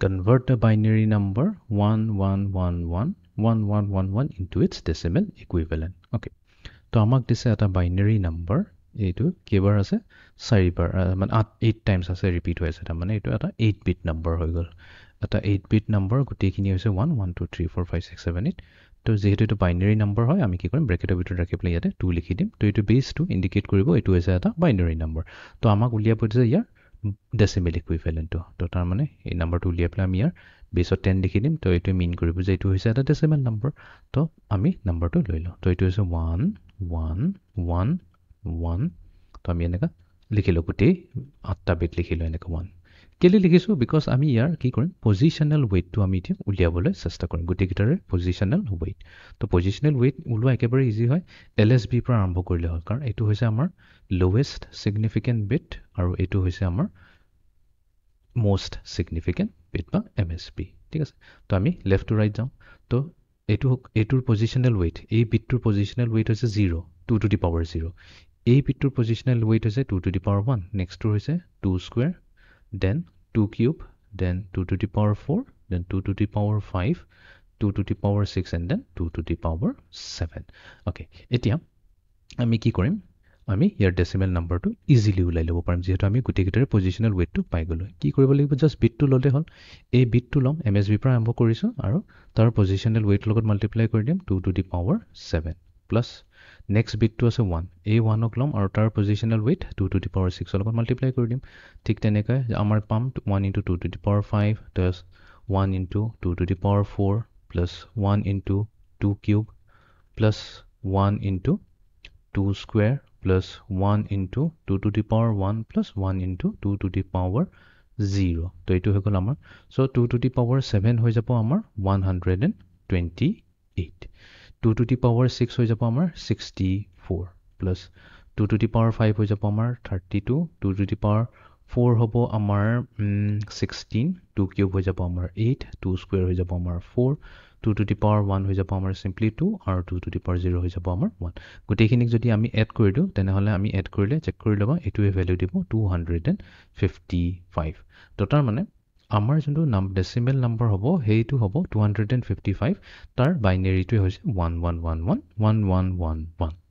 convert the binary number 1111 into its decimal equivalent. Okay. তো আমাক দিছে এটা বাইনাৰী নাম্বাৰ এইটো কেইবাৰ আছে 4বাৰ মানে 8 টাইমছ আছে ৰিপিট হৈ আছে তাৰমানে এইটো এটা 8 বিট নাম্বাৰ হৈ গ'ল এটা 8 বিট নাম্বাৰ গোটেইখিনি হৈছে 1 1 2 3 4 5 6 7 8 তো যেহেতু এইটো বাইনাৰী নাম্বাৰ হয় আমি কি কৰিম ব্ৰেকেটৰ ভিতৰত ৰাখি পেলাই ইয়াতে 2 লিখি দিম তো এইটো বেছটো ইণ্ডিকেট কৰিব এইটো হৈছে এটা বাইনাৰী নাম্বাৰ তো আমাক উলিয়াব দিছে ইয়াৰ ডেচিমেল ইকুইভেলেণ্টটো তো তাৰমানে এই নাম্বাৰটো উলিয়াই পেলাই আমি ইয়াৰ বেছত 10 লিখি দিম তো এইটো মিন কৰিব যে এইটো হৈছে এটা ডেচিমেল নাম্বাৰ তো আমি নাম্বাৰটো লৈ লওঁ তো এইটো হৈছে 1 1 1 1 তো আমি এনেকা লিখিলো গোটেই 8টা বিট লিখিলো এনেকা 1 কেলে লিখিছো বিকজ আমি ইয়াৰ কি কৰিম পজিশনাল ওয়েটটো আমি এতিয়া উলিয়াবলৈ চেষ্টা কৰিম গোটেইকেইটাৰে পজিশনাল ওয়েট তো পজিশনাল ওয়েট উলোৱা একেবাৰে ইজি হয় এলএসবি পৰা আৰম্ভ কৰিলে হ'ল কাৰণ এইটো হৈছে আমাৰ লোৱেষ্ট সিগনিফিকেন্ট বিট আৰু এইটো হৈছে আমাৰ মোষ্ট সিগনিফিকেন্ট বিট বা এমএসবি ঠিক আছে তো আমি লেফট টু ৰাইট যাওঁ তো এইটোৰ পজিশনাল ওয়েট এই বিটটোৰ পজিশনাল ওয়েট হৈছে 0 2 to the power 0 এই বিটটোৰ পজিশনাল ওয়েট হৈছে 2 to the power 1 নেক্সটটো হৈছে 2 square then 2 cube then 2 to the power 4 then 2 to the power 5 2 to the power 6 and then 2 to the power 7 okay এতিয়া আমি কি কৰিম আমি ইয়াৰ ডেসিমেল নাম্বাৰটো ইজিলি উলাই ল'ব পাৰিম যেহেতু আমি গোটেইকেইটাৰে পজিশনাল ওয়েটটো পাই গলো কি কৰিব লাগিব জাস্ট বিটটো ললে হ'ল এই বিটটো লম এমএসবি পৰা আৰম্ভ কৰিছো আৰু তাৰ পজিশনাল ওয়েট লগত মাল্টিপ্লাই কৰি দিম 2 to the power 7 plus next বিটটো আছে 1 এই 1 ক লম আৰু তাৰ positional weight 2 to the power 6 লগত মাল্টিপ্লাই কৰি দিম ঠিক তেনেকৈ আমাৰ পাম 1 into 2 to the power 5 plus 1 into 2 to the power 4 plus 1 into 2 cube plus 1 into 2 square plus 1 into 2 to the power 1 plus 1 into 2 to the power 0 তো এইটো হৈ গ'ল আমাৰ সো 2 to the power 7 হৈ যাব আমাৰ 128 2 to the power 6 হৈ যাব আমাৰ 64 plus 2 to the power 5 হৈ যাব আমাৰ 32 2 to the power 4 হ'ব আমাৰ 16 2 কিউব হৈ যাব আমাৰ 8 2 স্কয়াৰ হৈ যাব আমাৰ 4 2 to the power 1 হৈ যাব আমাৰ simply 2 আৰু 2 to the power 0 হৈ যাব আমাৰ 1 গোটেইখিনিক যদি আমি এড কৰি দিও তেনেহলে আমি এড কৰিলে চেক কৰি লবা এটোৱে ভ্যালু দিব 255 তো তাৰ মানে আমাৰ যোনটো ডেসিমেল নাম্বাৰ হ'ব হেইটো হ'ব 255 তাৰ বাইনাৰীটো হৈছে 1111 1111